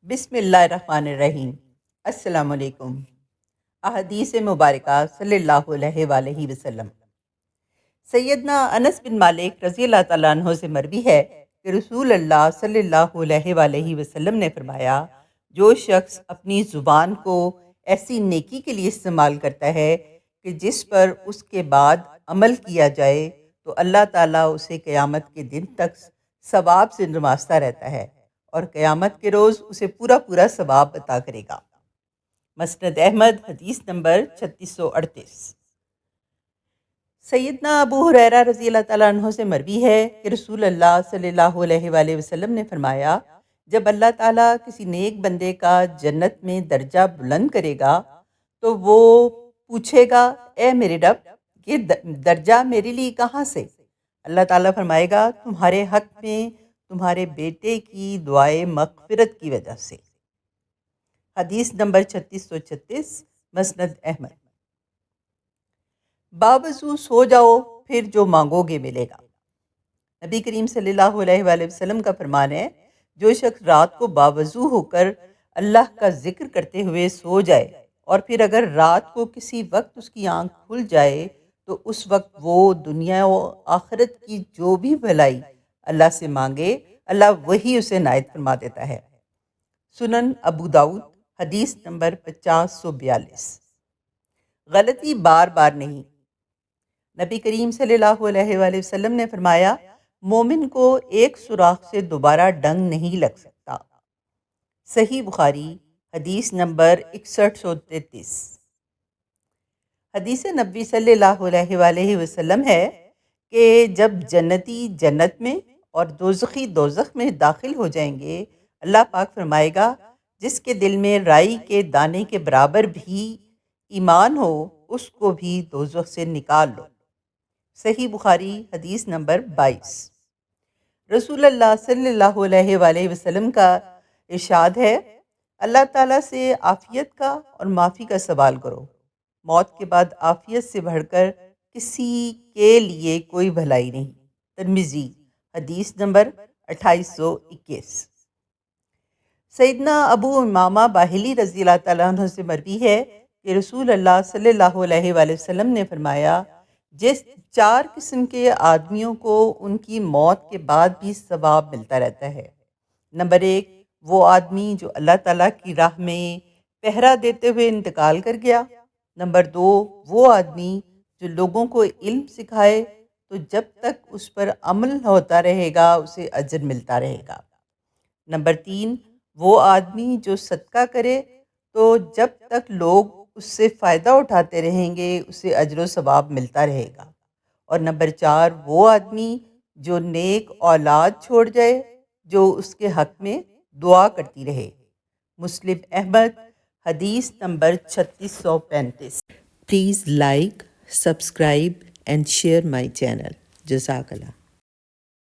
بسم اللہ الرحمن الرحیم۔ السلام علیکم۔ احادیث مبارکہ صلی اللہ علیہ وآلہ وسلم۔ سیدنا انس بن مالک رضی اللہ تعالیٰ عنہ سے مروی ہے کہ رسول اللہ صلی اللہ علیہ وآلہ وسلم نے فرمایا، جو شخص اپنی زبان کو ایسی نیکی کے لیے استعمال کرتا ہے کہ جس پر اس کے بعد عمل کیا جائے تو اللہ تعالیٰ اسے قیامت کے دن تک ثواب سے نوازتا رہتا ہے اور قیامت کے روز اسے پورا ثواب عطا کرے گا۔ مسند احمد حدیث نمبر 3638۔ سیدنا ابو ہریرہ رضی اللہ تعالیٰ عنہ سے مروی ہے کہ رسول اللہ صلی اللہ علیہ وآلہ وسلم نے فرمایا، جب اللہ تعالیٰ کسی نیک بندے کا جنت میں درجہ بلند کرے گا تو وہ پوچھے گا، اے میرے رب، یہ درجہ میرے لیے کہاں سے؟ اللہ تعالیٰ فرمائے گا، تمہارے حق میں تمہارے بیٹے کی دعائے مغفرت کی وجہ سے۔ حدیث نمبر 3636، مسند احمد۔ باوضو سو جاؤ، پھر جو مانگو گے ملے گا۔ نبی کریم صلی اللہ علیہ وآلہ وسلم کا فرمان ہے، جو شخص رات کو باوضو ہو کر اللہ کا ذکر کرتے ہوئے سو جائے اور پھر اگر رات کو کسی وقت اس کی آنکھ کھل جائے تو اس وقت وہ دنیا و آخرت کی جو بھی بھلائی اللہ سے مانگے، اللہ وہی اسے عنایت فرما دیتا ہے۔ سنن ابو داؤد حدیث نمبر 5042۔ غلطی بار بار نہیں۔ نبی کریم صلی اللہ علیہ وآلہ وسلم نے فرمایا، مومن کو ایک سوراخ سے دوبارہ ڈنگ نہیں لگ سکتا۔ صحیح بخاری حدیث نمبر 6133۔ حدیث نبوی صلی اللہ علیہ وآلہ وسلم ہے کہ جب جنتی جنت میں اور دوزخی دوزخ میں داخل ہو جائیں گے، اللہ پاک فرمائے گا، جس کے دل میں رائی کے دانے کے برابر بھی ایمان ہو اس کو بھی دوزخ سے نکال لو۔ صحیح بخاری حدیث نمبر 22۔ رسول اللہ صلی اللہ علیہ وآلہ وسلم کا ارشاد ہے، اللہ تعالیٰ سے عافیت کا اور معافی کا سوال کرو، موت کے بعد عافیت سے بڑھ کر کسی کے لیے کوئی بھلائی نہیں۔ ترمذی حدیث نمبر 2821۔ سیدنا ابو امامہ باہلی رضی اللہ تعالیٰ عنہ سے مروی ہے کہ رسول اللہ صلی اللہ علیہ وآلہ وسلم نے فرمایا، جس 4 قسم کے آدمیوں کو ان کی موت کے بعد بھی ثواب ملتا رہتا ہے۔ نمبر 1، وہ آدمی جو اللہ تعالیٰ کی راہ میں پہرا دیتے ہوئے انتقال کر گیا۔ نمبر 2، وہ آدمی جو لوگوں کو علم سکھائے تو جب تک اس پر عمل ہوتا رہے گا اسے اجر ملتا رہے گا۔ نمبر 3، وہ آدمی جو صدقہ کرے تو جب تک لوگ اس سے فائدہ اٹھاتے رہیں گے اسے اجر و ثواب ملتا رہے گا۔ اور نمبر 4، وہ آدمی جو نیک اولاد چھوڑ جائے جو اس کے حق میں دعا کرتی رہے۔ مسلم احمد حدیث number 3635۔ Please like, subscribe and share my channel. جزاک اللہ۔